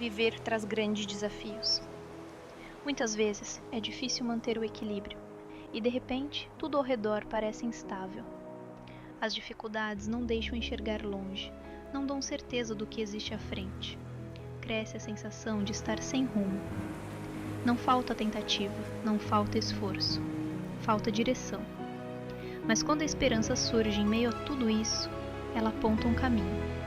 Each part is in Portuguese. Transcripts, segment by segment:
Viver traz grandes desafios. Muitas vezes é difícil manter o equilíbrio e, de repente, tudo ao redor parece instável. As dificuldades não deixam enxergar longe, não dão certeza do que existe à frente. Cresce a sensação de estar sem rumo. Não falta tentativa, não falta esforço, falta direção. Mas quando a esperança surge em meio a tudo isso, ela aponta um caminho.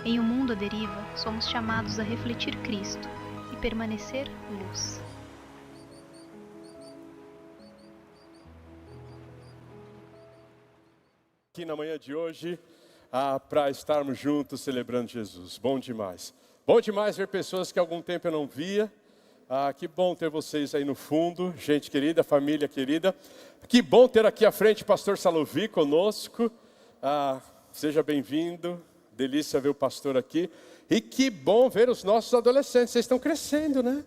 Em um mundo à deriva, somos chamados a refletir Cristo e permanecer luz. Aqui na manhã de hoje, para estarmos juntos celebrando Jesus. Bom demais. Bom demais ver pessoas que há algum tempo eu não via. Que bom ter vocês aí no fundo, gente querida, família querida. Que bom ter aqui à frente o pastor Salovi conosco. Seja bem-vindo, delícia ver o pastor aqui. E que bom ver os nossos adolescentes, vocês estão crescendo, né?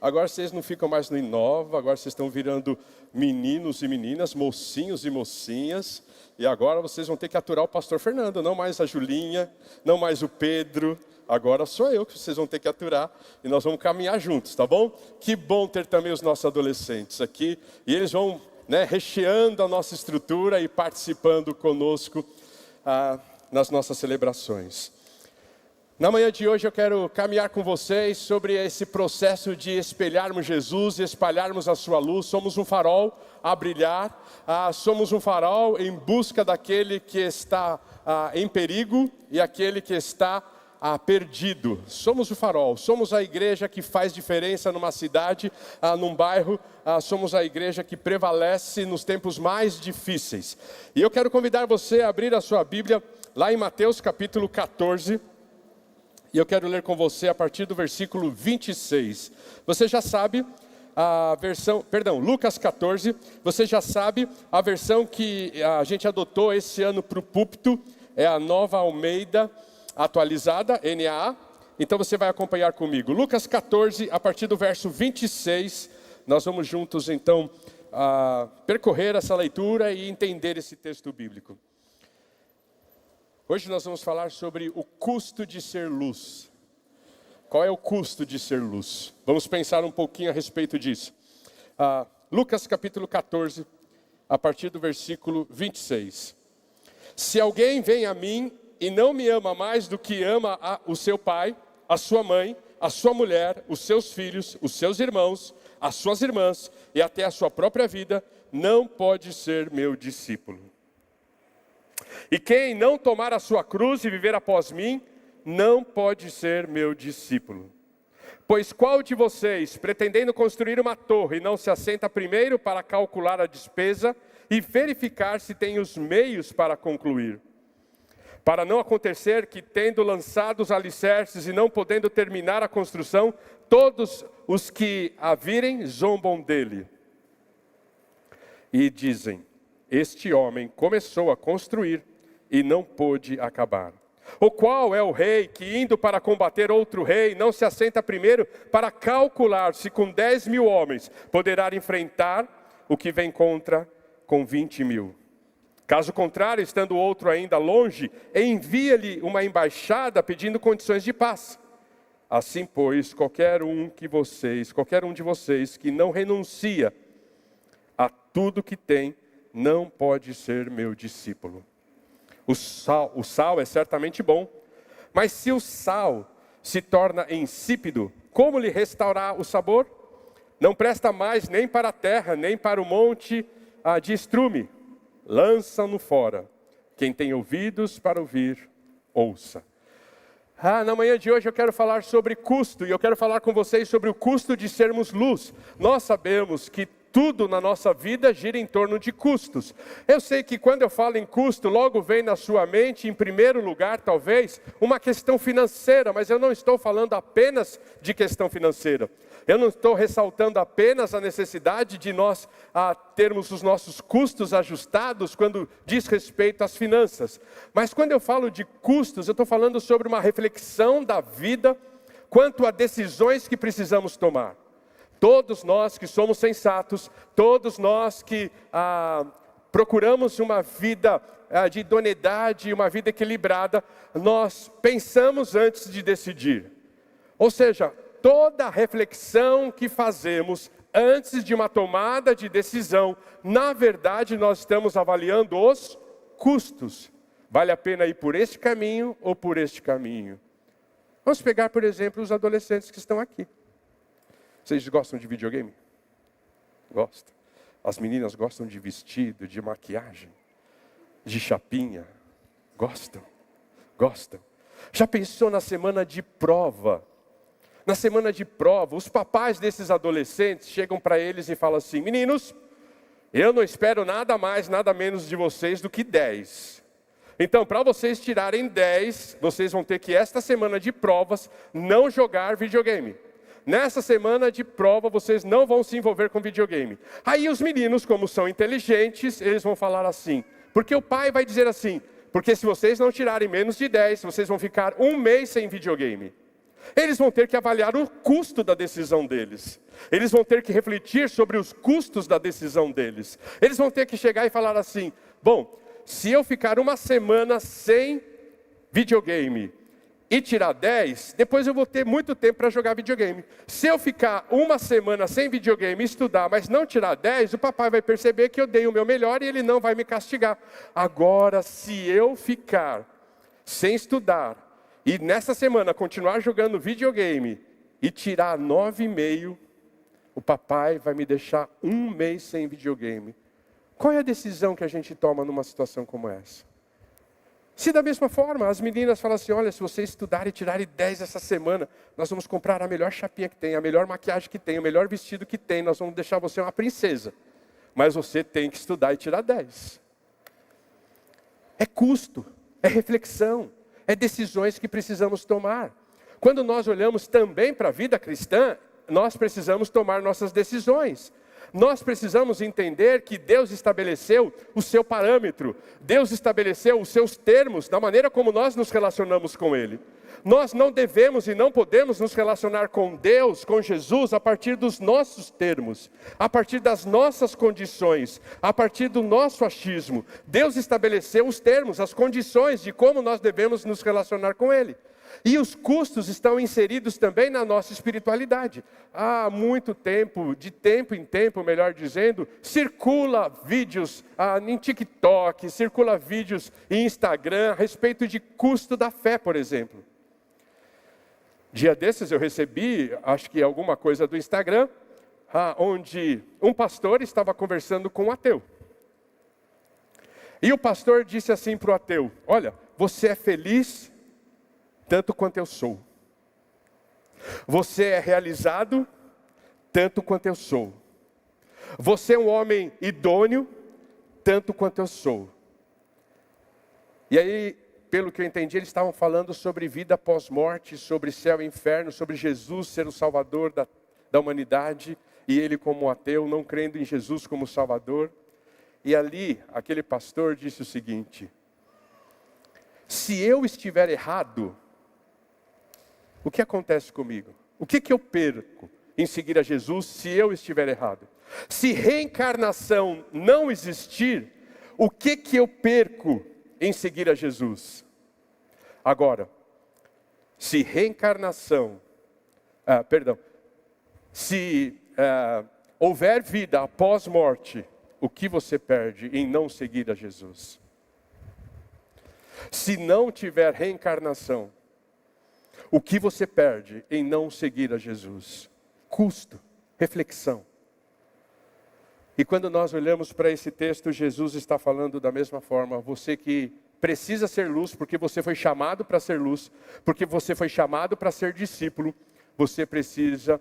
Agora vocês não ficam mais no Inova, agora vocês estão virando meninos e meninas, mocinhos e mocinhas. E agora vocês vão ter que aturar o pastor Fernando, não mais a Julinha, não mais o Pedro. Agora sou eu que vocês vão ter que aturar e nós vamos caminhar juntos, tá bom? Que bom ter também os nossos adolescentes aqui. E eles vão, recheando a nossa estrutura e participando conosco nas nossas celebrações. Na manhã de hoje eu quero caminhar com vocês sobre esse processo de espelharmos Jesus e espalharmos a sua luz. Somos um farol a brilhar, somos um farol em busca daquele que está em perigo e aquele que está perdido. Somos o farol, somos a igreja que faz diferença numa cidade, num bairro, somos a igreja que prevalece nos tempos mais difíceis. E eu quero convidar você a abrir a sua Bíblia lá em Mateus capítulo 14, e eu quero ler com você a partir do versículo 26. Você já sabe a versão, Lucas 14, você já sabe a versão que a gente adotou esse ano para o púlpito, é a Nova Almeida atualizada, NAA. Então você vai acompanhar comigo. Lucas 14, a partir do verso 26, nós vamos juntos então percorrer essa leitura e entender esse texto bíblico. Hoje nós vamos falar sobre o custo de ser luz. Qual é o custo de ser luz? Vamos pensar um pouquinho a respeito disso. Lucas capítulo 14, a partir do versículo 26. Se alguém vem a mim e não me ama mais do que ama o seu pai, a sua mãe, a sua mulher, os seus filhos, os seus irmãos, as suas irmãs e até a sua própria vida, não pode ser meu discípulo. E quem não tomar a sua cruz e viver após mim, não pode ser meu discípulo. Pois qual de vocês, pretendendo construir uma torre, não se assenta primeiro para calcular a despesa e verificar se tem os meios para concluir? Para não acontecer que, tendo lançado os alicerces e não podendo terminar a construção, todos os que a virem zombam dele. E dizem: este homem começou a construir e não pôde acabar. Ou qual é o rei que, indo para combater outro rei, não se assenta primeiro para calcular se com 10.000 homens poderá enfrentar o que vem contra com 20.000? Caso contrário, estando outro ainda longe, envia-lhe uma embaixada pedindo condições de paz. Assim, pois, qualquer um de vocês que não renuncia a tudo que tem, não pode ser meu discípulo. O sal é certamente bom, mas se o sal se torna insípido, como lhe restaurar o sabor? Não presta mais nem para a terra, nem para o monte de estrume. Lança-no fora. Quem tem ouvidos para ouvir, ouça. Na manhã de hoje eu quero falar sobre custo, e eu quero falar com vocês sobre o custo de sermos luz. Nós sabemos que tudo na nossa vida gira em torno de custos. Eu sei que quando eu falo em custo, logo vem na sua mente, em primeiro lugar, talvez, uma questão financeira, mas eu não estou falando apenas de questão financeira. Eu não estou ressaltando apenas a necessidade de nós termos os nossos custos ajustados quando diz respeito às finanças. Mas quando eu falo de custos, eu estou falando sobre uma reflexão da vida quanto a decisões que precisamos tomar. Todos nós que somos sensatos, todos nós que procuramos uma vida de idoneidade, uma vida equilibrada, nós pensamos antes de decidir. Ou seja, toda reflexão que fazemos antes de uma tomada de decisão, na verdade nós estamos avaliando os custos. Vale a pena ir por este caminho ou por este caminho? Vamos pegar, por exemplo, os adolescentes que estão aqui. Vocês gostam de videogame? Gostam. As meninas gostam de vestido, de maquiagem, de chapinha. Gostam. Gostam. Já pensou na semana de prova? Na semana de prova, os papais desses adolescentes chegam para eles e falam assim: meninos, eu não espero nada mais, nada menos de vocês do que 10. Então, para vocês tirarem 10, vocês vão ter que, esta semana de provas, não jogar videogame. Nessa semana de prova, vocês não vão se envolver com videogame. Aí os meninos, como são inteligentes, eles vão falar assim. Porque o pai vai dizer assim: porque se vocês não tirarem menos de 10, vocês vão ficar 1 mês sem videogame. Eles vão ter que avaliar o custo da decisão deles. Eles vão ter que refletir sobre os custos da decisão deles. Eles vão ter que chegar e falar assim: bom, se eu ficar 1 semana sem videogame e tirar 10, depois eu vou ter muito tempo para jogar videogame. Se eu ficar 1 semana sem videogame e estudar, mas não tirar 10, o papai vai perceber que eu dei o meu melhor e ele não vai me castigar. Agora, se eu ficar sem estudar e nessa semana continuar jogando videogame e tirar 9,5, o papai vai me deixar 1 mês sem videogame. Qual é a decisão que a gente toma numa situação como essa? Se da mesma forma, as meninas falam assim: olha, se você estudar e tirarem 10 essa semana, nós vamos comprar a melhor chapinha que tem, a melhor maquiagem que tem, o melhor vestido que tem, nós vamos deixar você uma princesa. Mas você tem que estudar e tirar 10. É custo, é reflexão, é decisões que precisamos tomar. Quando nós olhamos também para a vida cristã, nós precisamos tomar nossas decisões. Nós precisamos entender que Deus estabeleceu o seu parâmetro. Deus estabeleceu os seus termos da maneira como nós nos relacionamos com Ele. Nós não devemos e não podemos nos relacionar com Deus, com Jesus, a partir dos nossos termos, a partir das nossas condições, a partir do nosso achismo. Deus estabeleceu os termos, as condições de como nós devemos nos relacionar com Ele. E os custos estão inseridos também na nossa espiritualidade. Há muito tempo, de tempo em tempo, melhor dizendo, circula vídeos em TikTok, circula vídeos em Instagram a respeito de custo da fé, por exemplo. Dia desses eu recebi, acho que alguma coisa do Instagram, onde um pastor estava conversando com um ateu. E o pastor disse assim para o ateu: olha, você é feliz tanto quanto eu sou. Você é realizado tanto quanto eu sou. Você é um homem idôneo tanto quanto eu sou. E aí, pelo que eu entendi, eles estavam falando sobre vida pós-morte, sobre céu e inferno, sobre Jesus ser o Salvador da humanidade, e ele como ateu, não crendo em Jesus como Salvador. E ali, aquele pastor disse o seguinte: se eu estiver errado, o que acontece comigo? O que eu perco em seguir a Jesus se eu estiver errado? Se reencarnação não existir, o que eu perco em seguir a Jesus? Agora, se reencarnação, se houver vida após morte, o que você perde em não seguir a Jesus? Se não tiver reencarnação, o que você perde em não seguir a Jesus? Custo, reflexão. E quando nós olhamos para esse texto, Jesus está falando da mesma forma. Você que precisa ser luz, porque você foi chamado para ser luz, porque você foi chamado para ser discípulo, você precisa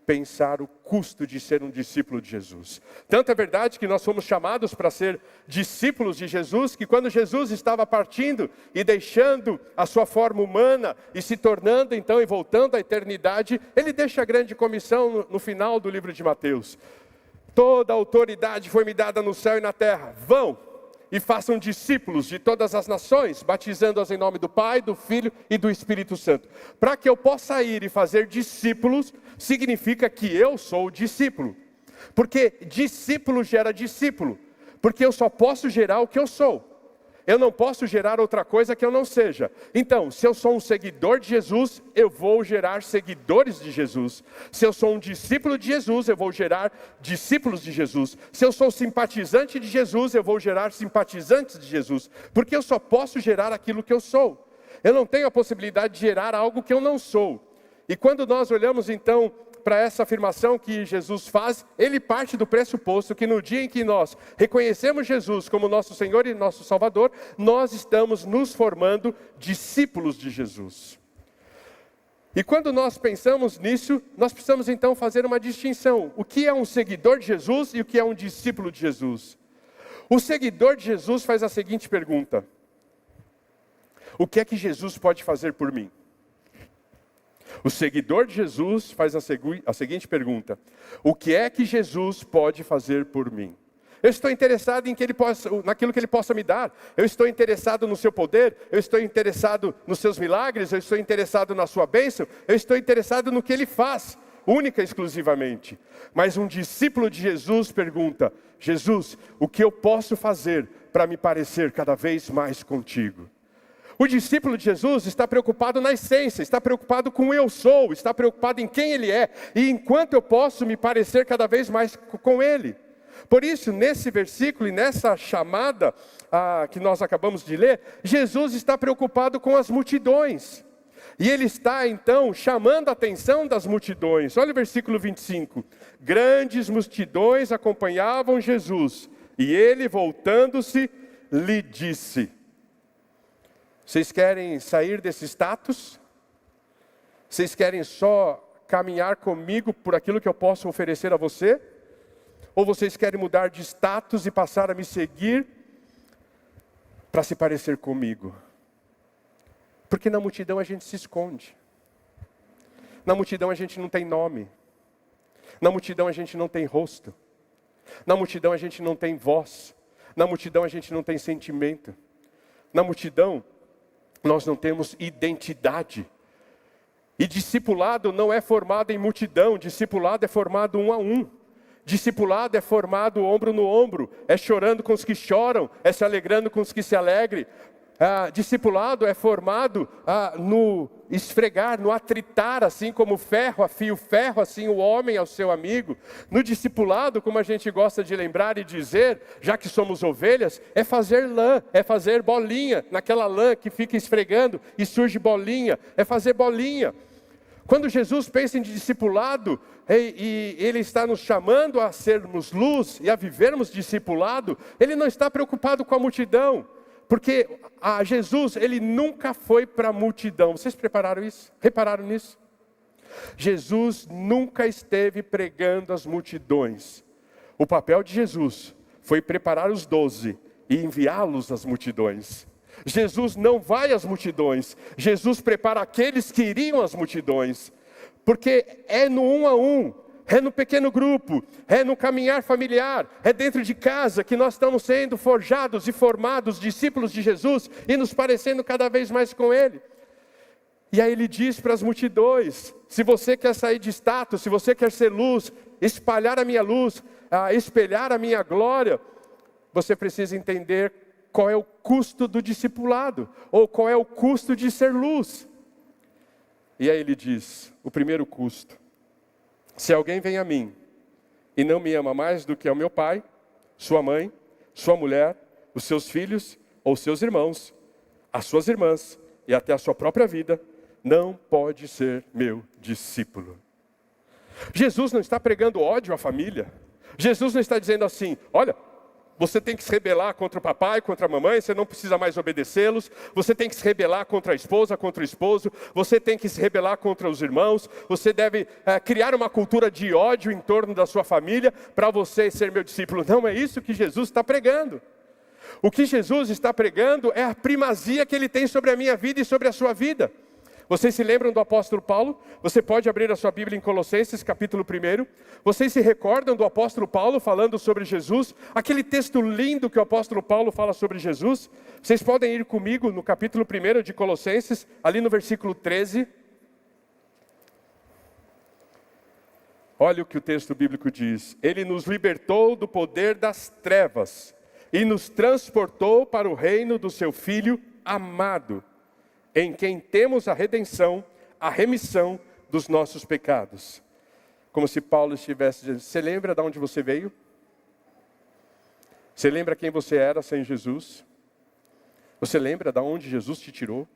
pensar o custo de ser um discípulo de Jesus. Tanto é verdade que nós fomos chamados para ser discípulos de Jesus, que quando Jesus estava partindo e deixando a sua forma humana e se tornando então e voltando à eternidade, ele deixa a grande comissão no final do livro de Mateus. Toda a autoridade foi me dada no céu e na terra. Vão e façam discípulos de todas as nações, batizando-as em nome do Pai, do Filho e do Espírito Santo. Para que eu possa ir e fazer discípulos, significa que eu sou discípulo. Porque discípulo gera discípulo. Porque eu só posso gerar o que eu sou. Eu não posso gerar outra coisa que eu não seja. Então, se eu sou um seguidor de Jesus, eu vou gerar seguidores de Jesus. Se eu sou um discípulo de Jesus, eu vou gerar discípulos de Jesus. Se eu sou simpatizante de Jesus, eu vou gerar simpatizantes de Jesus. Porque eu só posso gerar aquilo que eu sou. Eu não tenho a possibilidade de gerar algo que eu não sou. E quando nós olhamos então para essa afirmação que Jesus faz, ele parte do pressuposto que no dia em que nós reconhecemos Jesus como nosso Senhor e nosso Salvador, nós estamos nos formando discípulos de Jesus. E quando nós pensamos nisso, nós precisamos então fazer uma distinção. O que é um seguidor de Jesus e o que é um discípulo de Jesus? O seguidor de Jesus faz a seguinte pergunta: o que é que Jesus pode fazer por mim? O seguidor de Jesus faz a seguinte pergunta: o que é que Jesus pode fazer por mim? Eu estou interessado naquilo que Ele possa me dar. Eu estou interessado no seu poder. Eu estou interessado nos seus milagres. Eu estou interessado na sua bênção. Eu estou interessado no que Ele faz, única e exclusivamente. Mas um discípulo de Jesus pergunta: Jesus, o que eu posso fazer para me parecer cada vez mais contigo? O discípulo de Jesus está preocupado na essência, está preocupado com o eu sou, está preocupado em quem Ele é, e enquanto eu posso me parecer cada vez mais com Ele. Por isso, nesse versículo e nessa chamada que nós acabamos de ler, Jesus está preocupado com as multidões. E Ele está então chamando a atenção das multidões. Olha o versículo 25. Grandes multidões acompanhavam Jesus, e Ele, voltando-se, lhe disse: vocês querem sair desse status? Vocês querem só caminhar comigo por aquilo que eu posso oferecer a você? Ou vocês querem mudar de status e passar a me seguir para se parecer comigo? Porque na multidão a gente se esconde. Na multidão a gente não tem nome. Na multidão a gente não tem rosto. Na multidão a gente não tem voz. Na multidão a gente não tem sentimento. Na multidão nós não temos identidade. E discipulado não é formado em multidão, discipulado é formado um a um. Discipulado é formado ombro no ombro, é chorando com os que choram, é se alegrando com os que se alegrem. Discipulado é formado no esfregar, no atritar, assim como ferro afia o ferro, assim o homem ao seu amigo. No discipulado, como a gente gosta de lembrar e dizer, já que somos ovelhas, é fazer lã, é fazer bolinha, naquela lã que fica esfregando e surge bolinha, é fazer bolinha. Quando Jesus pensa em discipulado, e Ele está nos chamando a sermos luz e a vivermos discipulado, Ele não está preocupado com a multidão. Porque Jesus, Ele nunca foi para a multidão. Vocês repararam nisso? Jesus nunca esteve pregando às multidões. O papel de Jesus foi preparar os 12 e enviá-los às multidões. Jesus não vai às multidões. Jesus prepara aqueles que iriam às multidões. Porque é no um a um. É no pequeno grupo, é no caminhar familiar, é dentro de casa que nós estamos sendo forjados e formados discípulos de Jesus e nos parecendo cada vez mais com Ele. E aí Ele diz para as multidões: se você quer sair de status, se você quer ser luz, espalhar a minha luz, espelhar a minha glória, você precisa entender qual é o custo do discipulado, ou qual é o custo de ser luz. E aí Ele diz, o primeiro custo: se alguém vem a mim e não me ama mais do que ao meu pai, sua mãe, sua mulher, os seus filhos ou seus irmãos, as suas irmãs e até a sua própria vida, não pode ser meu discípulo. Jesus não está pregando ódio à família. Jesus não está dizendo assim: olha, você tem que se rebelar contra o papai, contra a mamãe, você não precisa mais obedecê-los. Você tem que se rebelar contra a esposa, contra o esposo. Você tem que se rebelar contra os irmãos. Você deve criar uma cultura de ódio em torno da sua família para você ser meu discípulo. Não é isso que Jesus está pregando. O que Jesus está pregando é a primazia que Ele tem sobre a minha vida e sobre a sua vida. Vocês se lembram do apóstolo Paulo? Você pode abrir a sua Bíblia em Colossenses, capítulo 1. Vocês se recordam do apóstolo Paulo falando sobre Jesus? Aquele texto lindo que o apóstolo Paulo fala sobre Jesus? Vocês podem ir comigo no capítulo 1 de Colossenses, ali no versículo 13. Olha o que o texto bíblico diz: Ele nos libertou do poder das trevas e nos transportou para o reino do seu Filho amado, em quem temos a redenção, a remissão dos nossos pecados. Como se Paulo estivesse dizendo, você lembra de onde você veio? Você lembra quem você era sem Jesus? Você lembra de onde Jesus te tirou?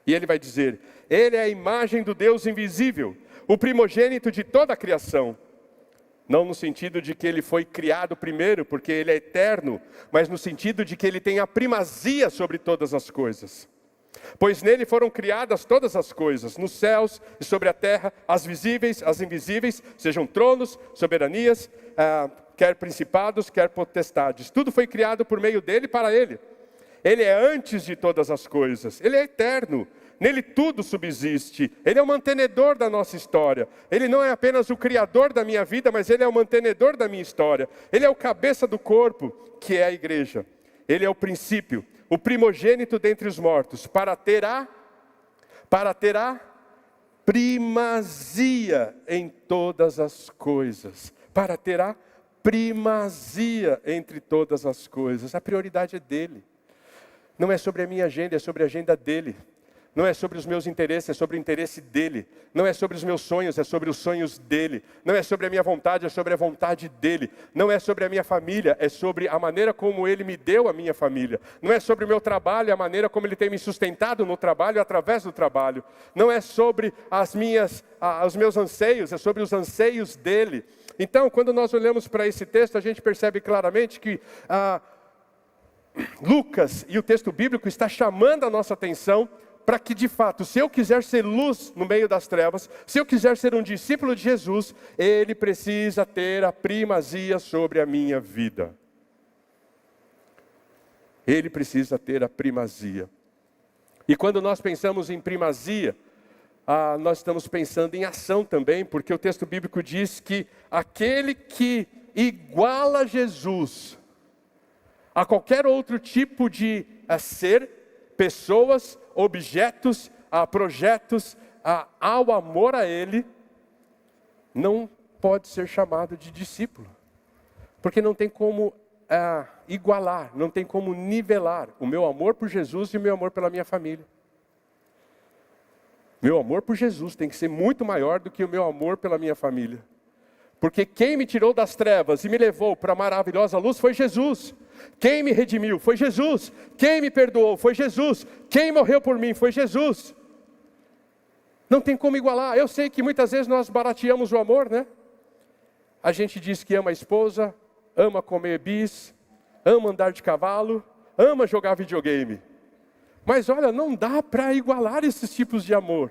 E ele vai dizer, ele é a imagem do Deus invisível, o primogênito de toda a criação. Não no sentido de que ele foi criado primeiro, porque ele é eterno, mas no sentido de que ele tem a primazia sobre todas as coisas. Pois nele foram criadas todas as coisas, nos céus e sobre a terra, as visíveis, as invisíveis, sejam tronos, soberanias, quer principados, quer potestades. Tudo foi criado por meio dele e para ele. Ele é antes de todas as coisas, ele é eterno. Nele tudo subsiste, ele é o mantenedor da nossa história. Ele não é apenas o criador da minha vida, mas ele é o mantenedor da minha história. Ele é o cabeça do corpo, que é a igreja. Ele é o princípio, o primogênito dentre os mortos, para ter a primazia em todas as coisas. Para ter a primazia entre todas as coisas. A prioridade é dele. Não é sobre a minha agenda, é sobre a agenda dele. Não é sobre os meus interesses, é sobre o interesse dele. Não é sobre os meus sonhos, é sobre os sonhos dele. Não é sobre a minha vontade, é sobre a vontade dele. Não é sobre a minha família, é sobre a maneira como ele me deu a minha família. Não é sobre o meu trabalho, é a maneira como ele tem me sustentado no trabalho, através do trabalho. Não é sobre os meus anseios, é sobre os anseios dele. Então, quando nós olhamos para esse texto, a gente percebe claramente que Lucas e o texto bíblico está chamando a nossa atenção para que de fato, se eu quiser ser luz no meio das trevas, se eu quiser ser um discípulo de Jesus, ele precisa ter a primazia sobre a minha vida. Ele precisa ter a primazia. E quando nós pensamos em primazia, nós estamos pensando em ação também, porque o texto bíblico diz que aquele que iguala Jesus a qualquer outro tipo de ser, pessoas, objetos, projetos, ao amor a ele, não pode ser chamado de discípulo. Porque não tem como igualar, não tem como nivelar o meu amor por Jesus e o meu amor pela minha família. Meu amor por Jesus tem que ser muito maior do que o meu amor pela minha família. Porque quem me tirou das trevas e me levou para a maravilhosa luz foi Jesus. Quem me redimiu foi Jesus. Quem me perdoou foi Jesus. Quem morreu por mim foi Jesus. Não tem como igualar. Eu sei que muitas vezes nós barateamos o amor, né? A gente diz que ama a esposa, ama comer bis, ama andar de cavalo, ama jogar videogame. Mas olha, não dá para igualar esses tipos de amor.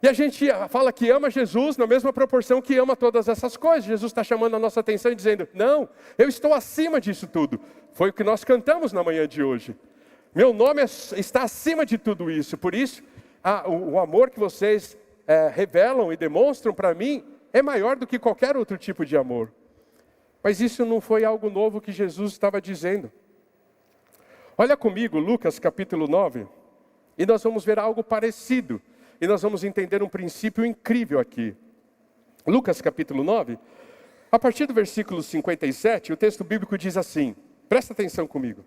E a gente fala que ama Jesus na mesma proporção que ama todas essas coisas. Jesus está chamando a nossa atenção e dizendo, não, eu estou acima disso tudo. Foi o que nós cantamos na manhã de hoje. Meu nome está acima de tudo isso. Por isso, o amor que vocês revelam e demonstram para mim é maior do que qualquer outro tipo de amor. Mas isso não foi algo novo que Jesus estava dizendo. Olha comigo, Lucas capítulo 9, e nós vamos ver algo parecido. E nós vamos entender um princípio incrível aqui. Lucas capítulo 9, a partir do versículo 57, o texto bíblico diz assim, presta atenção comigo.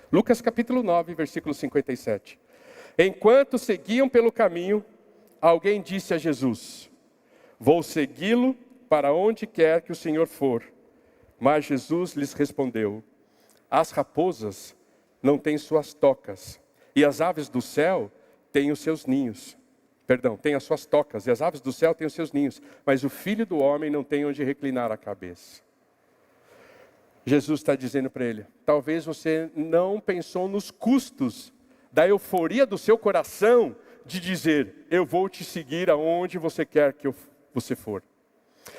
Lucas capítulo 9, versículo 57. Enquanto seguiam pelo caminho, alguém disse a Jesus, vou segui-lo para onde quer que o Senhor for. Mas Jesus lhes respondeu, as raposas não têm suas tocas, e as aves do céu têm os seus ninhos. Têm as suas tocas, e as aves do céu têm os seus ninhos. Mas o Filho do Homem não tem onde reclinar a cabeça. Jesus está dizendo para ele, talvez você não pensou nos custos da euforia do seu coração de dizer, eu vou te seguir aonde você quer que você for.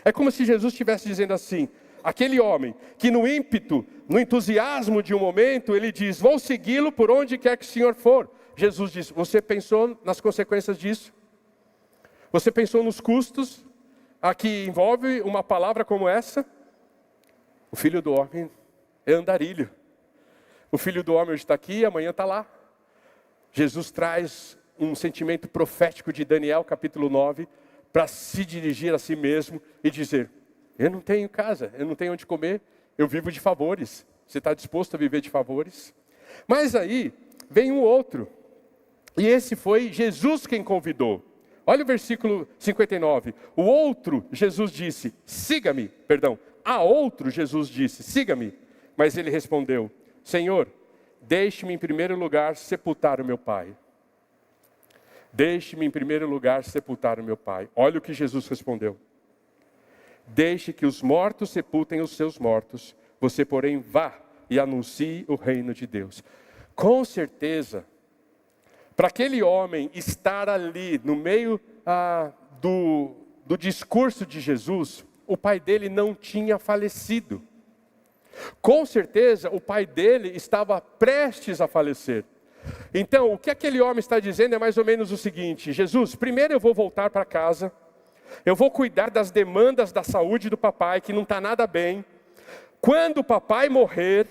É como se Jesus estivesse dizendo assim, aquele homem que no ímpeto, no entusiasmo de um momento, ele diz, vou segui-lo por onde quer que o Senhor for. Jesus diz, você pensou nas consequências disso? Você pensou nos custos a que envolve uma palavra como essa? O Filho do Homem é andarilho. O Filho do Homem hoje está aqui e amanhã está lá. Jesus traz um sentimento profético de Daniel capítulo 9 para se dirigir a si mesmo e dizer, eu não tenho casa, eu não tenho onde comer, eu vivo de favores. Você está disposto a viver de favores? Mas aí vem um outro. E esse foi Jesus quem convidou. Olha o versículo 59. O outro, Jesus disse, siga-me. Perdão, a outro Jesus disse, siga-me. Mas ele respondeu, Senhor, deixe-me em primeiro lugar sepultar o meu pai. Deixe-me em primeiro lugar sepultar o meu pai. Olha o que Jesus respondeu. Deixe que os mortos sepultem os seus mortos. Você, porém, vá e anuncie o reino de Deus. Com certeza, para aquele homem estar ali no meio do discurso de Jesus, o pai dele não tinha falecido. Com certeza, o pai dele estava prestes a falecer. Então, o que aquele homem está dizendo é mais ou menos o seguinte: Jesus, primeiro eu vou voltar para casa, eu vou cuidar das demandas da saúde do papai, que não está nada bem. Quando o papai morrer,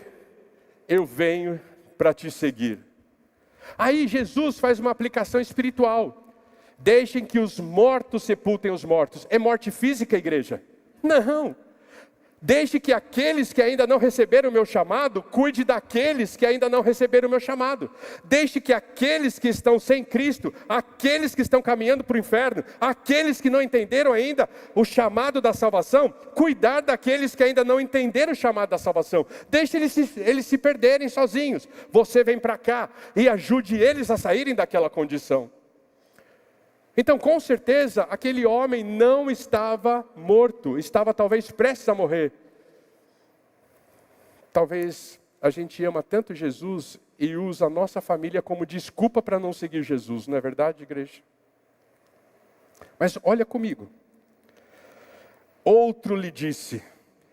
eu venho para te seguir. Aí Jesus faz uma aplicação espiritual. Deixem que os mortos sepultem os mortos. É morte física, igreja? Não. Deixe que aqueles que ainda não receberam o meu chamado, cuide daqueles que ainda não receberam o meu chamado. Deixe que aqueles que estão sem Cristo, aqueles que estão caminhando para o inferno, aqueles que não entenderam ainda o chamado da salvação, cuidar daqueles que ainda não entenderam o chamado da salvação. Deixe eles se perderem sozinhos. Você vem para cá e ajude eles a saírem daquela condição. Então, com certeza, aquele homem não estava morto, estava talvez prestes a morrer. Talvez a gente ama tanto Jesus e usa a nossa família como desculpa para não seguir Jesus, não é verdade, igreja? Mas olha comigo. Outro lhe disse,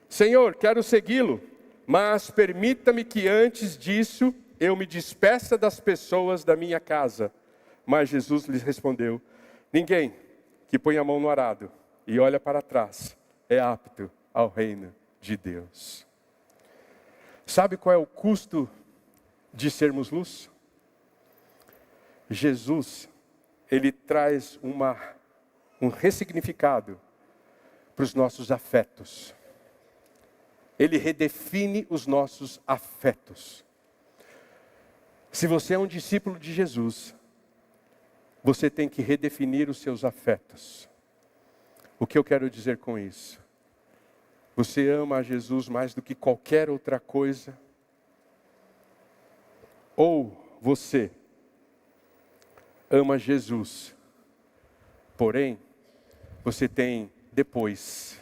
Senhor, quero segui-lo, mas permita-me que antes disso eu me despeça das pessoas da minha casa. Mas Jesus lhes respondeu, ninguém que põe a mão no arado e olha para trás é apto ao reino de Deus. Sabe qual é o custo de sermos luz? Jesus, ele traz um ressignificado para os nossos afetos. Ele redefine os nossos afetos. Se você é um discípulo de Jesus, você tem que redefinir os seus afetos. O que eu quero dizer com isso? Você ama a Jesus mais do que qualquer outra coisa? Ou você ama Jesus, porém, você tem depois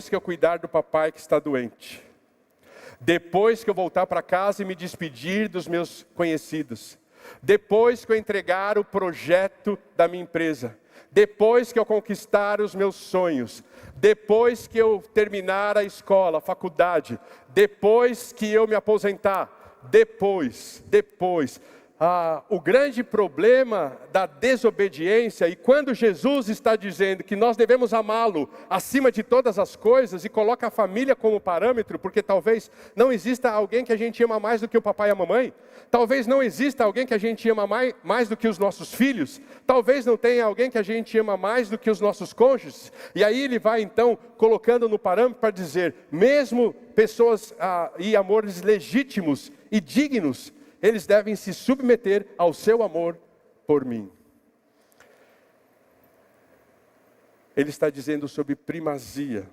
que eu cuidar do papai que está doente, depois que eu voltar para casa e me despedir dos meus conhecidos, depois que eu entregar o projeto da minha empresa, depois que eu conquistar os meus sonhos, depois que eu terminar a escola, a faculdade, depois que eu me aposentar, depois. O grande problema da desobediência, e quando Jesus está dizendo que nós devemos amá-lo acima de todas as coisas, e coloca a família como parâmetro, porque talvez não exista alguém que a gente ama mais do que o papai e a mamãe, talvez não exista alguém que a gente ama mais do que os nossos filhos, talvez não tenha alguém que a gente ama mais do que os nossos cônjuges, e aí ele vai então colocando no parâmetro para dizer, mesmo pessoas e amores legítimos e dignos, eles devem se submeter ao seu amor por mim. Ele está dizendo sobre primazia.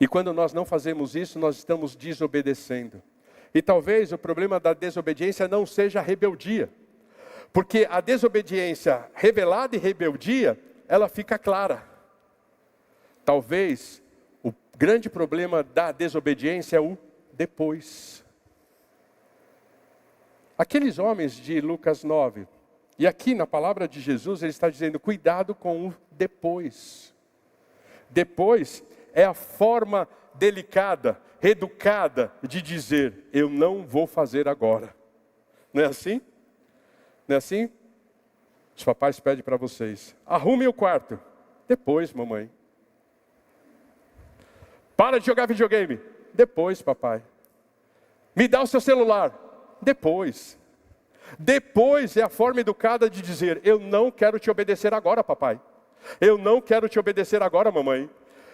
E quando nós não fazemos isso, nós estamos desobedecendo. E talvez o problema da desobediência não seja a rebeldia. Porque a desobediência revelada e rebeldia, ela fica clara. Talvez o grande problema da desobediência é o depois. Aqueles homens de Lucas 9, e aqui na palavra de Jesus ele está dizendo, cuidado com o depois. Depois é a forma delicada, educada de dizer, eu não vou fazer agora. Não é assim? Não é assim? Os papais pedem para vocês, arrume o quarto. Depois, mamãe. Para de jogar videogame. Depois, papai. Me dá o seu celular. Depois é a forma educada de dizer, eu não quero te obedecer agora, papai. Eu não quero te obedecer agora, mamãe.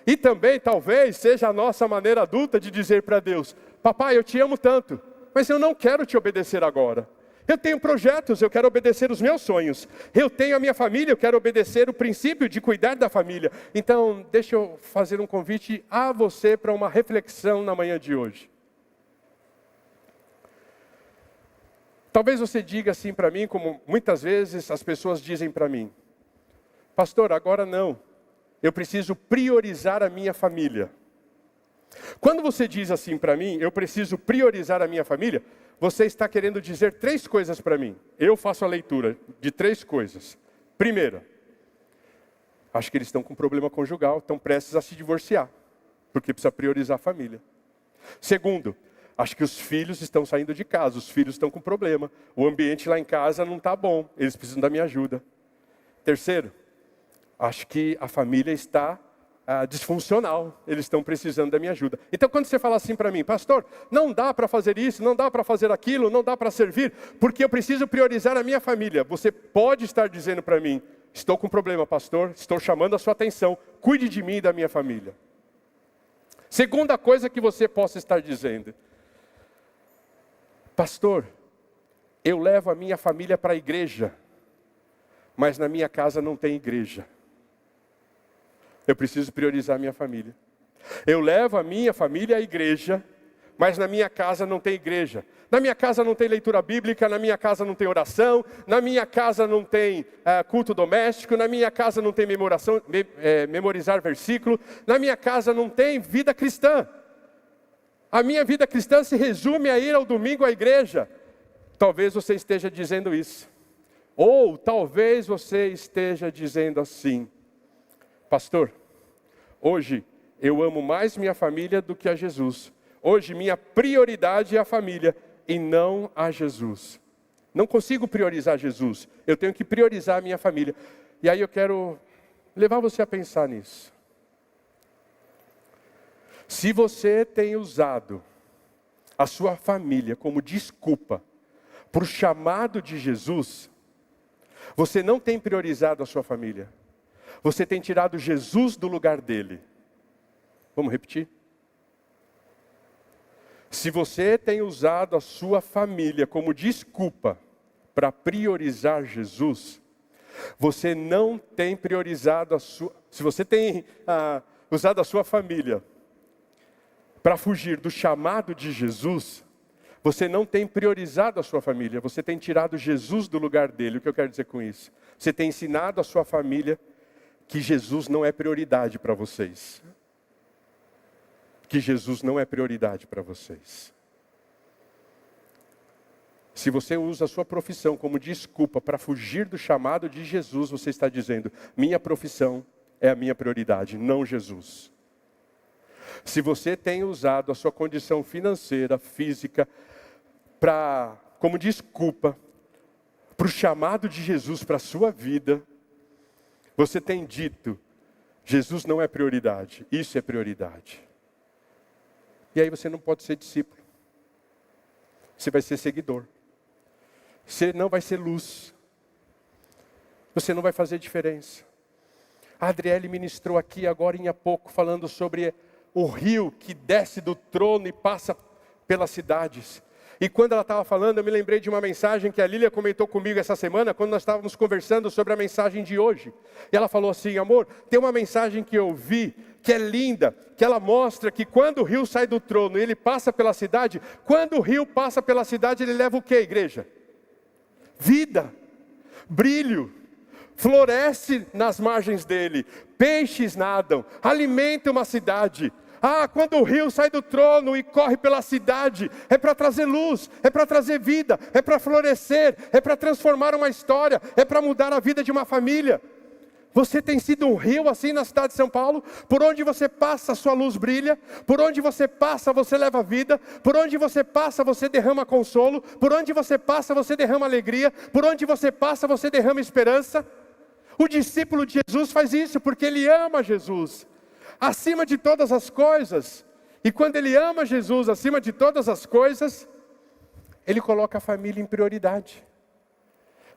E também, talvez, seja a nossa maneira adulta de dizer para Deus: papai, eu te amo tanto, mas eu não quero te obedecer agora. Eu tenho projetos, eu quero obedecer os meus sonhos. Eu tenho a minha família, eu quero obedecer o princípio de cuidar da família. Então, deixa eu fazer um convite a você para uma reflexão na manhã de hoje. Talvez você diga assim para mim, como muitas vezes as pessoas dizem para mim: pastor, agora não. Eu preciso priorizar a minha família. Quando você diz assim para mim, eu preciso priorizar a minha família, você está querendo dizer 3 coisas para mim. Eu faço a leitura de 3 coisas. Primeira, acho que eles estão com problema conjugal, estão prestes a se divorciar, porque precisa priorizar a família. Segundo, acho que os filhos estão saindo de casa, os filhos estão com problema. O ambiente lá em casa não está bom, eles precisam da minha ajuda. Terceiro, acho que a família está disfuncional, eles estão precisando da minha ajuda. Então quando você fala assim para mim: pastor, não dá para fazer isso, não dá para fazer aquilo, não dá para servir, porque eu preciso priorizar a minha família. Você pode estar dizendo para mim: estou com problema, pastor, estou chamando a sua atenção, cuide de mim e da minha família. Segunda coisa que você possa estar dizendo: pastor, eu levo a minha família para a igreja, mas na minha casa não tem igreja. Eu preciso priorizar a minha família. Eu levo a minha família à igreja, mas na minha casa não tem igreja. Na minha casa não tem leitura bíblica, na minha casa não tem oração, na minha casa não tem culto doméstico, na minha casa não tem memorizar versículo, na minha casa não tem vida cristã. A minha vida cristã se resume a ir ao domingo à igreja. Talvez você esteja dizendo isso. Ou talvez você esteja dizendo assim: pastor, hoje eu amo mais minha família do que a Jesus. Hoje minha prioridade é a família e não a Jesus. Não consigo priorizar Jesus, eu tenho que priorizar a minha família. E aí eu quero levar você a pensar nisso. Se você tem usado a sua família como desculpa para o chamado de Jesus, você não tem priorizado a sua família. Você tem tirado Jesus do lugar dele. Vamos repetir? Se você tem usado a sua família como desculpa para priorizar Jesus, você não tem priorizado a sua... Se você tem usado a sua família para fugir do chamado de Jesus, você não tem priorizado a sua família, você tem tirado Jesus do lugar dele. O que eu quero dizer com isso? Você tem ensinado a sua família que Jesus não é prioridade para vocês. Que Jesus não é prioridade para vocês. Se você usa a sua profissão como desculpa para fugir do chamado de Jesus, você está dizendo: minha profissão é a minha prioridade, não Jesus. Se você tem usado a sua condição financeira, física, como desculpa para o chamado de Jesus para a sua vida, você tem dito: Jesus não é prioridade, isso é prioridade. E aí você não pode ser discípulo. Você vai ser seguidor. Você não vai ser luz. Você não vai fazer diferença. A Adriele ministrou aqui agora há pouco, falando sobre o rio que desce do trono e passa pelas cidades. E quando ela estava falando, eu me lembrei de uma mensagem que a Lília comentou comigo essa semana, quando nós estávamos conversando sobre a mensagem de hoje. E ela falou assim: amor, tem uma mensagem que eu vi, que é linda, que ela mostra que quando o rio sai do trono e ele passa pela cidade, quando o rio passa pela cidade, ele leva o que, igreja? Vida, brilho, floresce nas margens dele, peixes nadam, alimenta uma cidade. Quando o rio sai do trono e corre pela cidade, é para trazer luz, é para trazer vida, é para florescer, é para transformar uma história, é para mudar a vida de uma família. Você tem sido um rio assim na cidade de São Paulo? Por onde você passa, a sua luz brilha. Por onde você passa, você leva vida. Por onde você passa, você derrama consolo. Por onde você passa, você derrama alegria. Por onde você passa, você derrama esperança. O discípulo de Jesus faz isso porque ele ama Jesus acima de todas as coisas. E quando ele ama Jesus acima de todas as coisas, ele coloca a família em prioridade.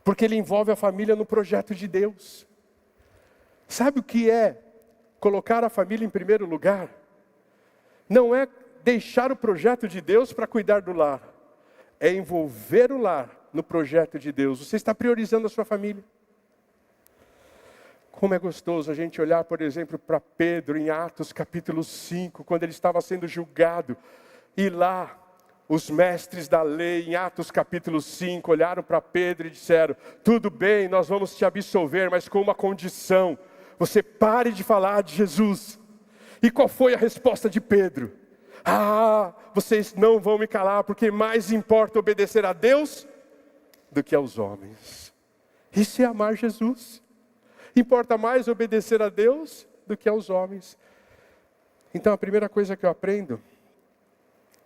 Porque ele envolve a família no projeto de Deus. Sabe o que é colocar a família em primeiro lugar. Não é deixar o projeto de Deus para cuidar do lar. É envolver o lar no projeto de Deus. Você está priorizando a sua família. Como é gostoso a gente olhar, por exemplo, para Pedro em Atos capítulo 5, quando ele estava sendo julgado. E lá, os mestres da lei, em Atos capítulo 5, olharam para Pedro e disseram: tudo bem, nós vamos te absolver, mas com uma condição. Você pare de falar de Jesus. E qual foi a resposta de Pedro? Vocês não vão me calar, porque mais importa obedecer a Deus do que aos homens. Isso é amar Jesus. Importa mais obedecer a Deus do que aos homens. Então a primeira coisa que eu aprendo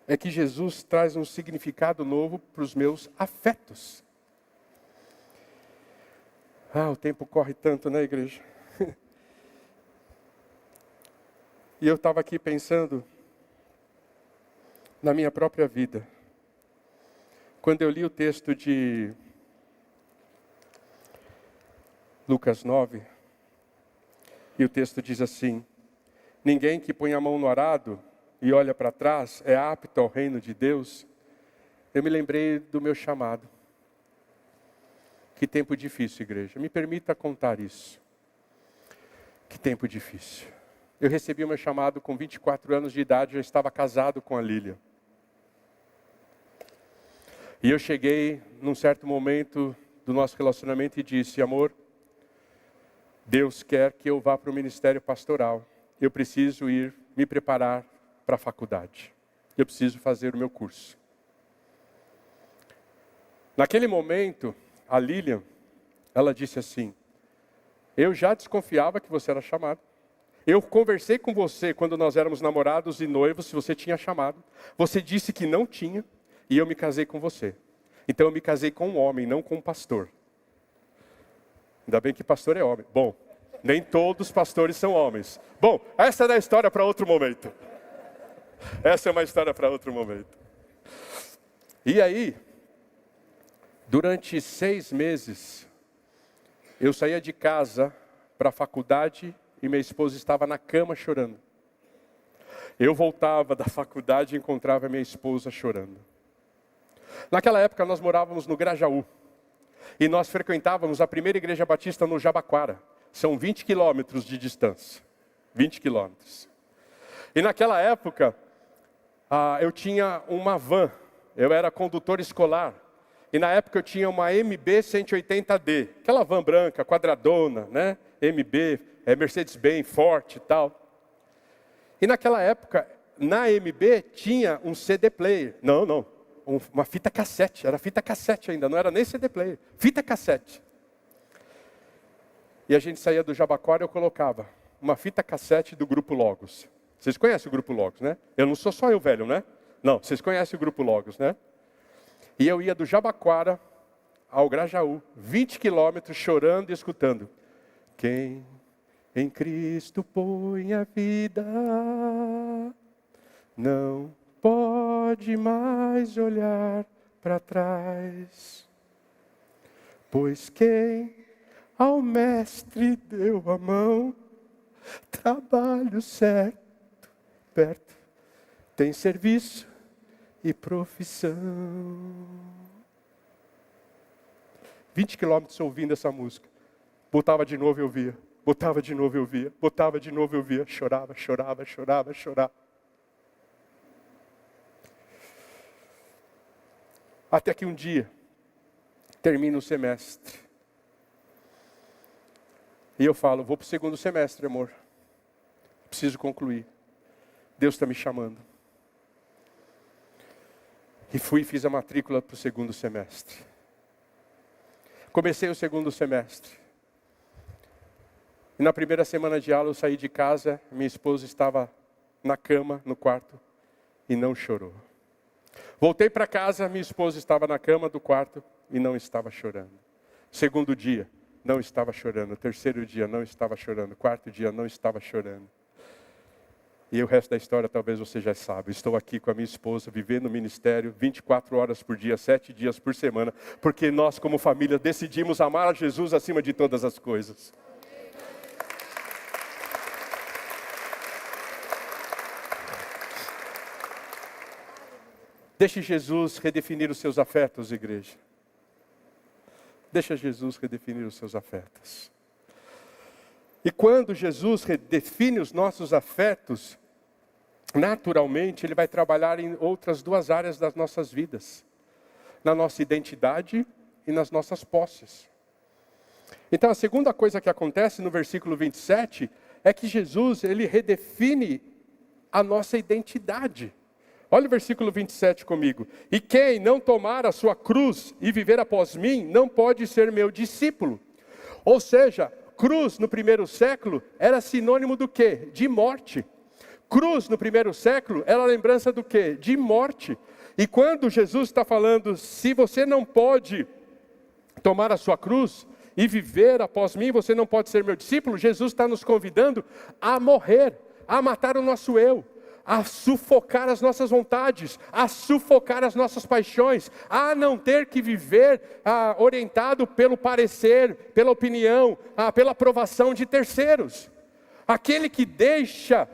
é que Jesus traz um significado novo para os meus afetos. O tempo corre tanto, né, igreja? E eu estava aqui pensando na minha própria vida. Quando eu li o texto de Lucas 9, e o texto diz assim: ninguém que põe a mão no arado e olha para trás é apto ao reino de Deus. Eu me lembrei do meu chamado. Que tempo difícil, igreja. Me permita contar isso. Que tempo difícil. Eu recebi o meu chamado com 24 anos de idade, já estava casado com a Lília. E eu cheguei num certo momento do nosso relacionamento e disse: amor, Deus quer que eu vá para o ministério pastoral. Eu preciso ir me preparar para a faculdade. Eu preciso fazer o meu curso. Naquele momento, a Lilian, ela disse assim: eu já desconfiava que você era chamado. Eu conversei com você quando nós éramos namorados e noivos, se você tinha chamado. Você disse que não tinha, e eu me casei com você. Então eu me casei com um homem, não com um pastor. Ainda bem que pastor é homem. Bom, nem todos os pastores são homens. Bom, essa é a história para outro momento. Essa é uma história para outro momento. E aí, durante 6 meses, eu saía de casa para a faculdade e minha esposa estava na cama chorando. Eu voltava da faculdade e encontrava minha esposa chorando. Naquela época nós morávamos no Grajaú. E nós frequentávamos a primeira igreja batista no Jabaquara. São 20 quilômetros de distância. 20 quilômetros. E naquela época, eu tinha uma van. Eu era condutor escolar. E na época eu tinha uma MB 180D. Aquela van branca, quadradona, né? MB, Mercedes-Benz, forte e tal. E naquela época, na MB, tinha um CD player. Não. Uma fita cassete. Era fita cassete ainda, não era nem CD player. Fita cassete. E a gente saía do Jabaquara e eu colocava uma fita cassete do Grupo Logos. Vocês conhecem o Grupo Logos, né? Eu não sou só eu velho, né? Não, vocês conhecem o Grupo Logos, né? E eu ia do Jabaquara ao Grajaú, 20 quilômetros, chorando e escutando. Quem em Cristo põe a vida, não pode mais olhar para trás. Pois quem ao mestre deu a mão, trabalho certo, perto, tem serviço e profissão. 20 quilômetros ouvindo essa música. Botava de novo e ouvia. Botava de novo e ouvia. Botava de novo e ouvia. Chorava. Até que um dia, termina o semestre. E eu falo, vou para o segundo semestre, amor. Preciso concluir. Deus está me chamando. E fui e fiz a matrícula para o segundo semestre. Comecei o segundo semestre. E na primeira semana de aula eu saí de casa, minha esposa estava na cama, no quarto, e não chorou. Voltei para casa, minha esposa estava na cama do quarto e não estava chorando. Segundo dia, não estava chorando. Terceiro dia, não estava chorando. Quarto dia, não estava chorando. E o resto da história talvez você já sabe. Estou aqui com a minha esposa, vivendo o ministério 24 horas por dia, 7 dias por semana, porque nós como família decidimos amar a Jesus acima de todas as coisas. Deixe Jesus redefinir os seus afetos, igreja. Deixa Jesus redefinir os seus afetos. E quando Jesus redefine os nossos afetos, naturalmente Ele vai trabalhar em outras duas áreas das nossas vidas. Na nossa identidade e nas nossas posses. Então a segunda coisa que acontece no versículo 27 é que Jesus, Ele redefine a nossa identidade. Olha o versículo 27 comigo. E quem não tomar a sua cruz e viver após mim, não pode ser meu discípulo. Ou seja, cruz no primeiro século era sinônimo do quê? De morte. Cruz no primeiro século era lembrança do quê? De morte. E quando Jesus está falando, se você não pode tomar a sua cruz e viver após mim, você não pode ser meu discípulo, Jesus está nos convidando a morrer, a matar o nosso eu, a sufocar as nossas vontades, a sufocar as nossas paixões, a não ter que viver orientado pelo parecer, pela opinião, pela aprovação de terceiros. Aquele que deixa,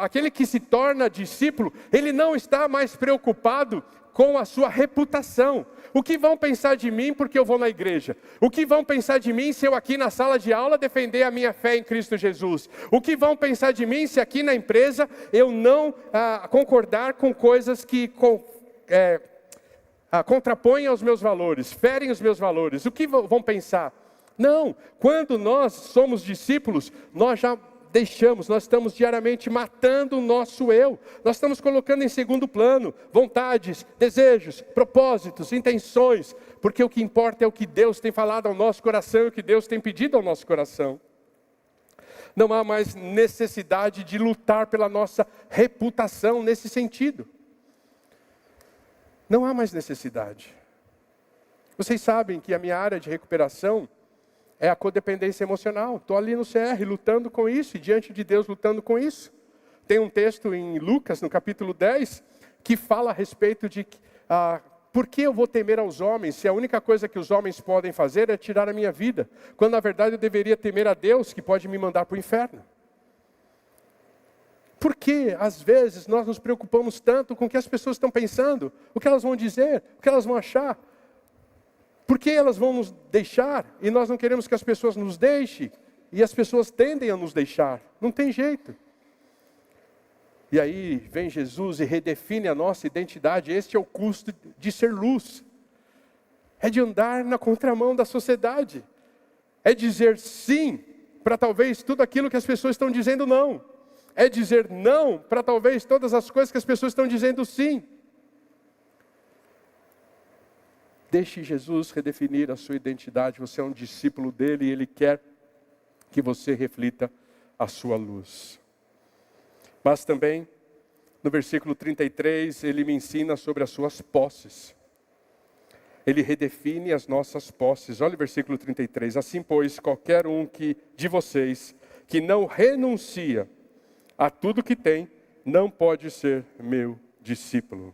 aquele que se torna discípulo, ele não está mais preocupado com a sua reputação. O que vão pensar de mim porque eu vou na igreja? O que vão pensar de mim se eu aqui na sala de aula defender a minha fé em Cristo Jesus? O que vão pensar de mim se aqui na empresa eu não concordar com coisas que contrapõem aos meus valores, ferem os meus valores? O que vão pensar? Não, quando nós somos discípulos, nós estamos diariamente matando o nosso eu. Nós estamos colocando em segundo plano vontades, desejos, propósitos, intenções, porque o que importa é o que Deus tem falado ao nosso coração, o que Deus tem pedido ao nosso coração. Não há mais necessidade de lutar pela nossa reputação nesse sentido. Não há mais necessidade. Vocês sabem que a minha área de recuperação é a codependência emocional. Estou ali no CR lutando com isso, e diante de Deus lutando com isso. Tem um texto em Lucas, no capítulo 10, que fala a respeito de por que eu vou temer aos homens, se a única coisa que os homens podem fazer é tirar a minha vida, quando na verdade eu deveria temer a Deus, que pode me mandar para o inferno. Por que, às vezes, nós nos preocupamos tanto com o que as pessoas estão pensando, o que elas vão dizer, o que elas vão achar? Por que elas vão nos deixar e nós não queremos que as pessoas nos deixem? E as pessoas tendem a nos deixar. Não tem jeito. E aí vem Jesus e redefine a nossa identidade. Este é o custo de ser luz. É de andar na contramão da sociedade. É dizer sim para talvez tudo aquilo que as pessoas estão dizendo não. É dizer não para talvez todas as coisas que as pessoas estão dizendo sim. Deixe Jesus redefinir a sua identidade. Você é um discípulo dele e ele quer que você reflita a sua luz. Mas também, no versículo 33, ele me ensina sobre as suas posses. Ele redefine as nossas posses. Olha o versículo 33. Assim, pois, qualquer um de vocês que não renuncia a tudo que tem, não pode ser meu discípulo.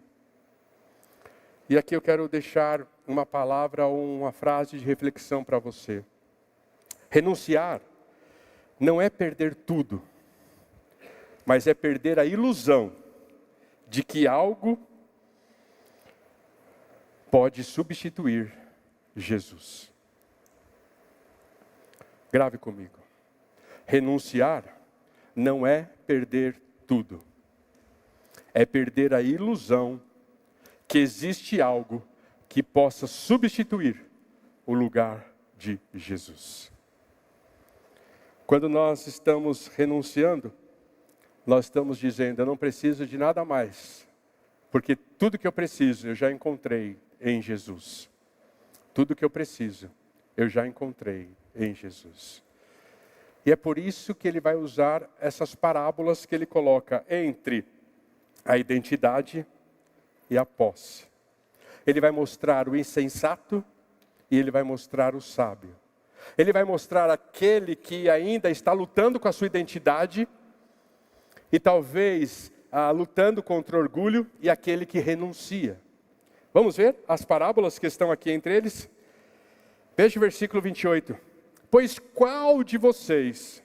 E aqui eu quero deixar uma palavra ou uma frase de reflexão para você. Renunciar não é perder tudo, mas é perder a ilusão de que algo pode substituir Jesus. Grave comigo. Renunciar não é perder tudo, é perder a ilusão que existe algo que possa substituir o lugar de Jesus. Quando nós estamos renunciando, nós estamos dizendo, eu não preciso de nada mais, porque tudo que eu preciso eu já encontrei em Jesus. Tudo que eu preciso eu já encontrei em Jesus. E é por isso que ele vai usar essas parábolas que ele coloca entre a identidade e a posse. Ele vai mostrar o insensato e ele vai mostrar o sábio. Ele vai mostrar aquele que ainda está lutando com a sua identidade e talvez lutando contra o orgulho, e aquele que renuncia. Vamos ver as parábolas que estão aqui entre eles? Veja o versículo 28. Pois qual de vocês,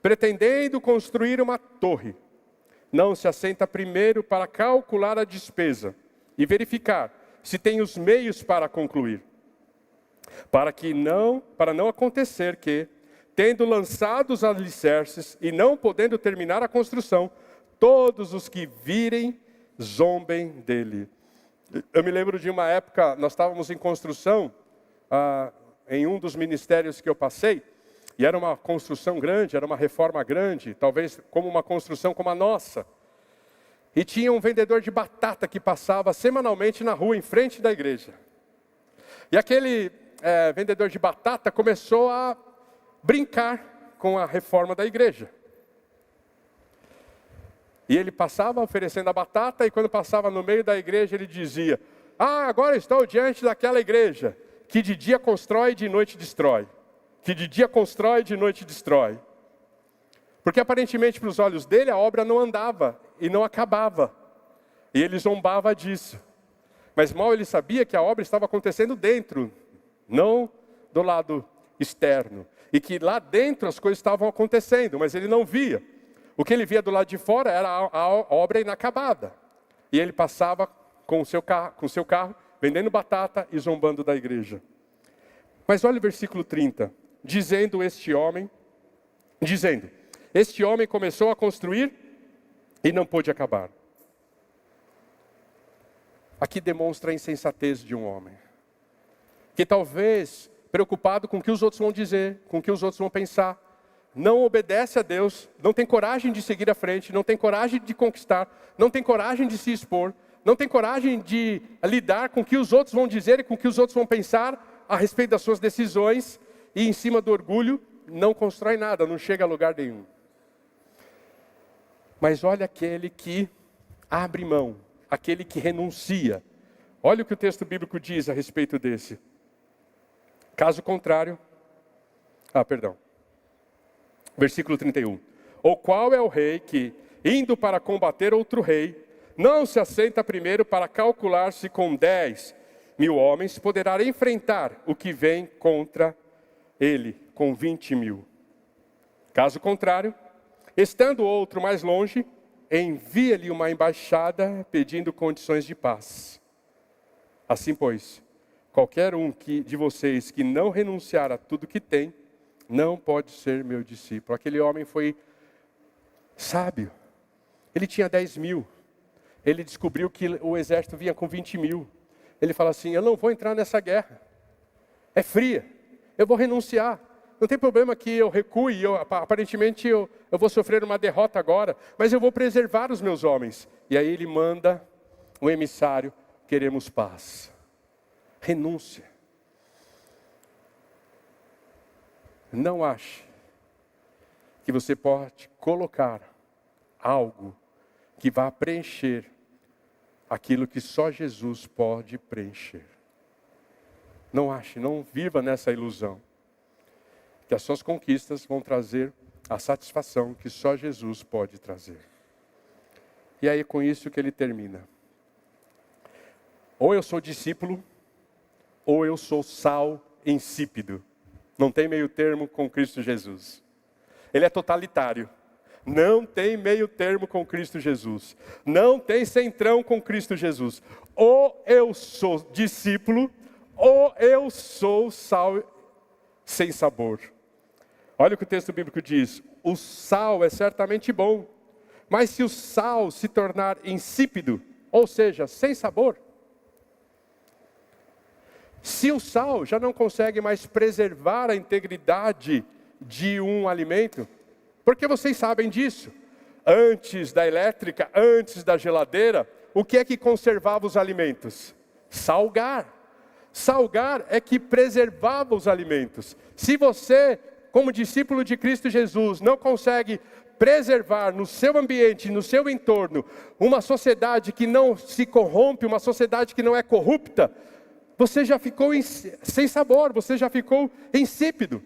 pretendendo construir uma torre, não se assenta primeiro para calcular a despesa, e verificar se tem os meios para concluir. Para não acontecer que, tendo lançado os alicerces e não podendo terminar a construção, todos os que virem zombem dele. Eu me lembro de uma época, nós estávamos em construção, em um dos ministérios que eu passei, e era uma construção grande, era uma reforma grande, talvez como uma construção como a nossa. E tinha um vendedor de batata que passava semanalmente na rua, em frente da igreja. E aquele vendedor de batata começou a brincar com a reforma da igreja. E ele passava oferecendo a batata, e quando passava no meio da igreja, ele dizia: agora estou diante daquela igreja, que de dia constrói e de noite destrói. Que de dia constrói e de noite destrói. Porque aparentemente para os olhos dele a obra não andava e não acabava. E ele zombava disso. Mas mal ele sabia que a obra estava acontecendo dentro, não do lado externo. E que lá dentro as coisas estavam acontecendo, mas ele não via. O que ele via do lado de fora era a obra inacabada. E ele passava com o seu carro, vendendo batata e zombando da igreja. Mas olha o versículo 30. Este homem começou a construir e não pôde acabar. Aqui demonstra a insensatez de um homem. Que talvez, preocupado com o que os outros vão dizer, com o que os outros vão pensar, não obedece a Deus, não tem coragem de seguir à frente, não tem coragem de conquistar, não tem coragem de se expor, não tem coragem de lidar com o que os outros vão dizer e com o que os outros vão pensar a respeito das suas decisões, e em cima do orgulho não constrói nada, não chega a lugar nenhum. Mas olha aquele que abre mão, aquele que renuncia. Olha o que o texto bíblico diz a respeito desse. Caso contrário, versículo 31. Ou qual é o rei que, indo para combater outro rei, não se assenta primeiro para calcular se com 10.000 homens poderá enfrentar o que vem contra ele com 20.000. Caso contrário, estando outro mais longe, envia-lhe uma embaixada pedindo condições de paz. Assim, pois, qualquer um de vocês que não renunciar a tudo que tem, não pode ser meu discípulo. Aquele homem foi sábio. Ele tinha 10.000. Ele descobriu que o exército vinha com 20.000. Ele fala assim: eu não vou entrar nessa guerra. É fria. Eu vou renunciar. Não tem problema que eu recue. Aparentemente eu vou sofrer uma derrota agora. Mas eu vou preservar os meus homens. E aí ele manda um emissário: queremos paz. Renúncia. Não ache que você pode colocar algo que vá preencher aquilo que só Jesus pode preencher. Não ache, não viva nessa ilusão. Que as suas conquistas vão trazer a satisfação que só Jesus pode trazer. E aí com isso que ele termina. Ou eu sou discípulo, ou eu sou sal insípido. Não tem meio termo com Cristo Jesus. Ele é totalitário. Não tem meio termo com Cristo Jesus. Não tem centrão com Cristo Jesus. Ou eu sou discípulo, ou eu sou sal sem sabor. Olha o que o texto bíblico diz. O sal é certamente bom, mas se o sal se tornar insípido, ou seja, sem sabor, se o sal já não consegue mais preservar a integridade de um alimento, porque vocês sabem disso, antes da elétrica, antes da geladeira, o que é que conservava os alimentos? Salgar. Salgar é que preservava os alimentos. Se você, como discípulo de Cristo Jesus, não consegue preservar no seu ambiente, no seu entorno, uma sociedade que não se corrompe, uma sociedade que não é corrupta, você já ficou sem sabor, você já ficou insípido.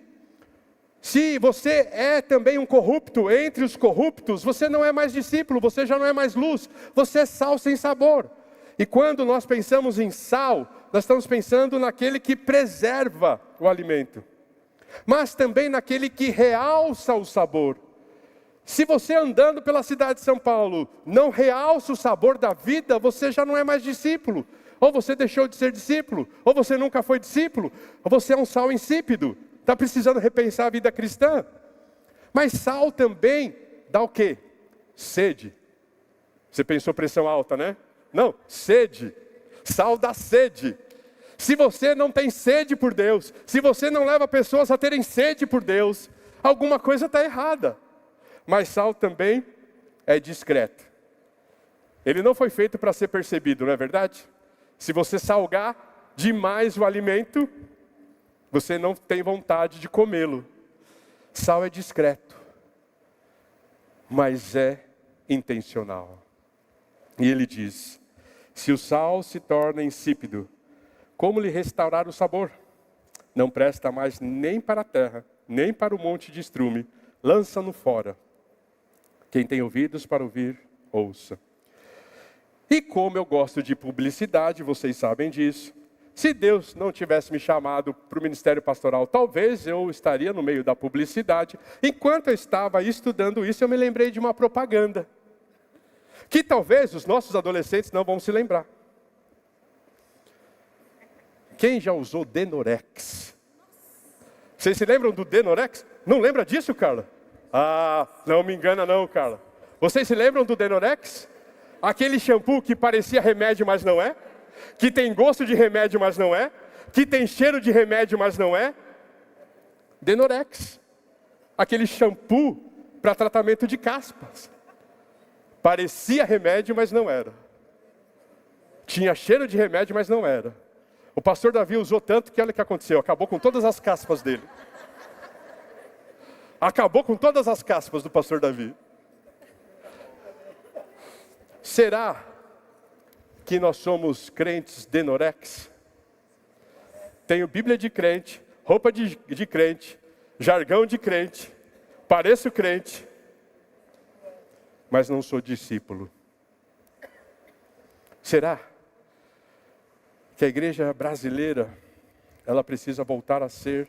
Se você é também um corrupto entre os corruptos, você não é mais discípulo, você já não é mais luz, você é sal sem sabor. E quando nós pensamos em sal, nós estamos pensando naquele que preserva o alimento, mas também naquele que realça o sabor. Se você andando pela cidade de São Paulo não realça o sabor da vida, você já não é mais discípulo. Ou você deixou de ser discípulo, ou você nunca foi discípulo, ou você é um sal insípido. Está precisando repensar a vida cristã. Mas sal também dá o quê? Sede. Você pensou pressão alta, né? Não, sede. Sal dá sede. Se você não tem sede por Deus, se você não leva pessoas a terem sede por Deus, alguma coisa está errada. Mas sal também é discreto. Ele não foi feito para ser percebido, não é verdade? Se você salgar demais o alimento, você não tem vontade de comê-lo. Sal é discreto, mas é intencional. E ele diz, se o sal se torna insípido, como lhe restaurar o sabor? Não presta mais nem para a terra, nem para o monte de estrume, lança-no fora. Quem tem ouvidos para ouvir, ouça. E como eu gosto de publicidade, vocês sabem disso. Se Deus não tivesse me chamado para o ministério pastoral, talvez eu estaria no meio da publicidade. Enquanto eu estava estudando isso, eu me lembrei de uma propaganda, que talvez os nossos adolescentes não vão se lembrar. Quem já usou Denorex? Vocês se lembram do Denorex? Não lembra disso, Carla? Ah, não me engana não, Carla. Vocês se lembram do Denorex? Aquele shampoo que parecia remédio, mas não é? Que tem gosto de remédio, mas não é? Que tem cheiro de remédio, mas não é? Denorex. Aquele shampoo para tratamento de caspas. Parecia remédio, mas não era. Tinha cheiro de remédio, mas não era. O pastor Davi usou tanto que olha o que aconteceu. Acabou com todas as caspas dele. Acabou com todas as caspas do pastor Davi. Será que nós somos crentes Denorex? Tenho Bíblia de crente, roupa de crente, jargão de crente, pareço crente, mas não sou discípulo. Será que a igreja brasileira, ela precisa voltar a ser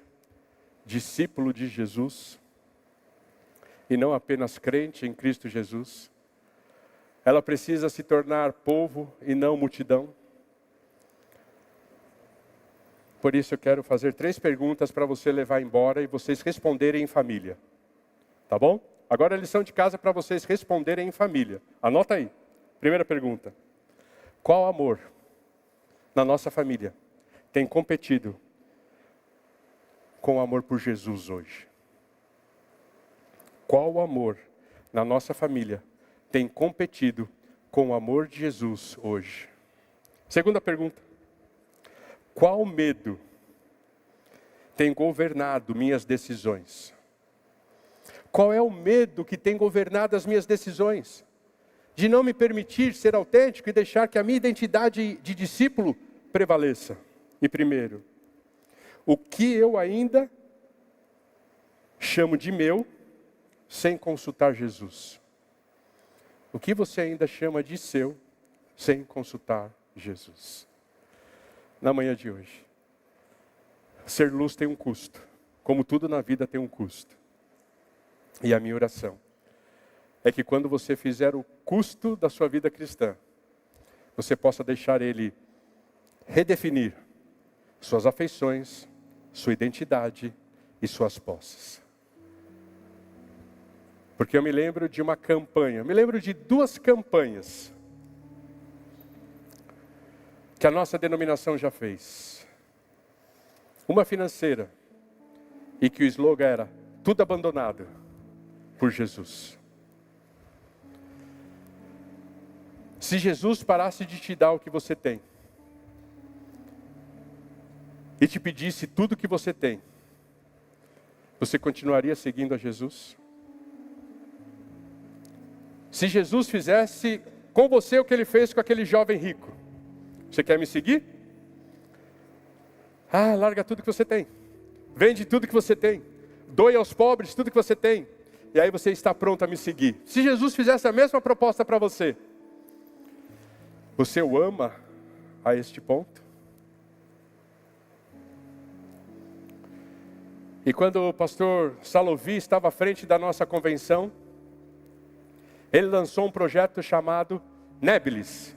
discípulo de Jesus? E não apenas crente em Cristo Jesus? Ela precisa se tornar povo e não multidão? Por isso eu quero fazer 3 perguntas para você levar embora e vocês responderem em família. Tá bom? Agora a lição de casa para vocês responderem em família. Anota aí. Primeira pergunta. Qual amor na nossa família tem competido com o amor por Jesus hoje? Qual amor na nossa família tem competido com o amor de Jesus hoje? Segunda pergunta. Qual medo tem governado minhas decisões? Qual é o medo que tem governado as minhas decisões? De não me permitir ser autêntico e deixar que a minha identidade de discípulo prevaleça. E primeiro, o que eu ainda chamo de meu, sem consultar Jesus? O que você ainda chama de seu, sem consultar Jesus? Na manhã de hoje, ser luz tem um custo, como tudo na vida tem um custo. E a minha oração é que quando você fizer o custo da sua vida cristã, você possa deixar Ele redefinir suas afeições, sua identidade e suas posses. Porque eu me lembro de uma campanha, me lembro de 2 campanhas que a nossa denominação já fez. Uma financeira, e que o slogan era, tudo abandonado por Jesus. Se Jesus parasse de te dar o que você tem, e te pedisse tudo o que você tem, você continuaria seguindo a Jesus? Se Jesus fizesse com você o que Ele fez com aquele jovem rico, você quer me seguir? Ah, larga tudo que você tem. Vende tudo que você tem. Doe aos pobres tudo que você tem. E aí você está pronto a me seguir. Se Jesus fizesse a mesma proposta para você, você o ama a este ponto? E quando o pastor Salovi estava à frente da nossa convenção, Ele lançou um projeto chamado Nebilis.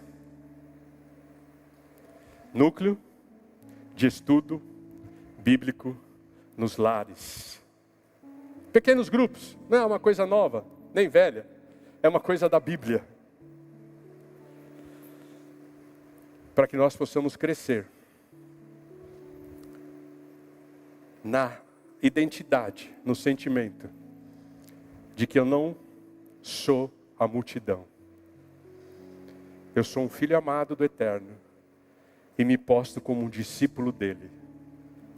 Núcleo de Estudo Bíblico nos Lares. Pequenos grupos, não é uma coisa nova, nem velha. É uma coisa da Bíblia. Para que nós possamos crescer na identidade, no sentimento de que eu não sou a multidão. Eu sou um filho amado do Eterno e me posto como um discípulo dele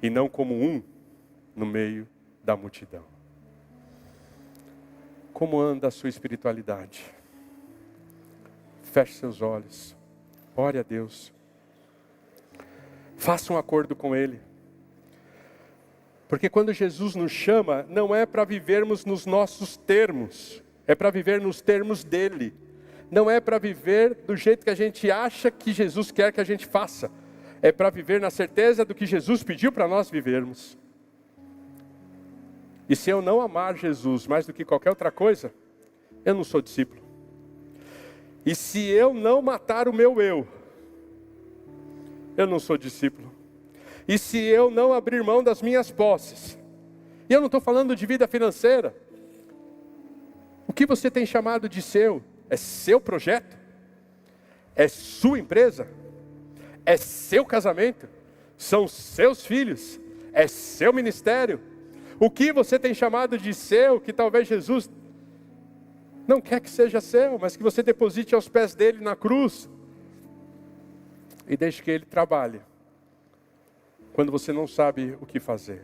e não como um no meio da multidão. Como anda a sua espiritualidade? Feche seus olhos. Ore a Deus. Faça um acordo com Ele. Porque quando Jesus nos chama, não é para vivermos nos nossos termos. É para viver nos termos dEle. Não é para viver do jeito que a gente acha que Jesus quer que a gente faça. É para viver na certeza do que Jesus pediu para nós vivermos. E se eu não amar Jesus mais do que qualquer outra coisa, eu não sou discípulo. E se eu não matar o meu eu não sou discípulo. E se eu não abrir mão das minhas posses, e eu não estou falando de vida financeira, o que você tem chamado de seu? É seu projeto? É sua empresa? É seu casamento? São seus filhos? É seu ministério? O que você tem chamado de seu, que talvez Jesus não quer que seja seu, mas que você deposite aos pés dele na cruz. E deixe que ele trabalhe. Quando você não sabe o que fazer.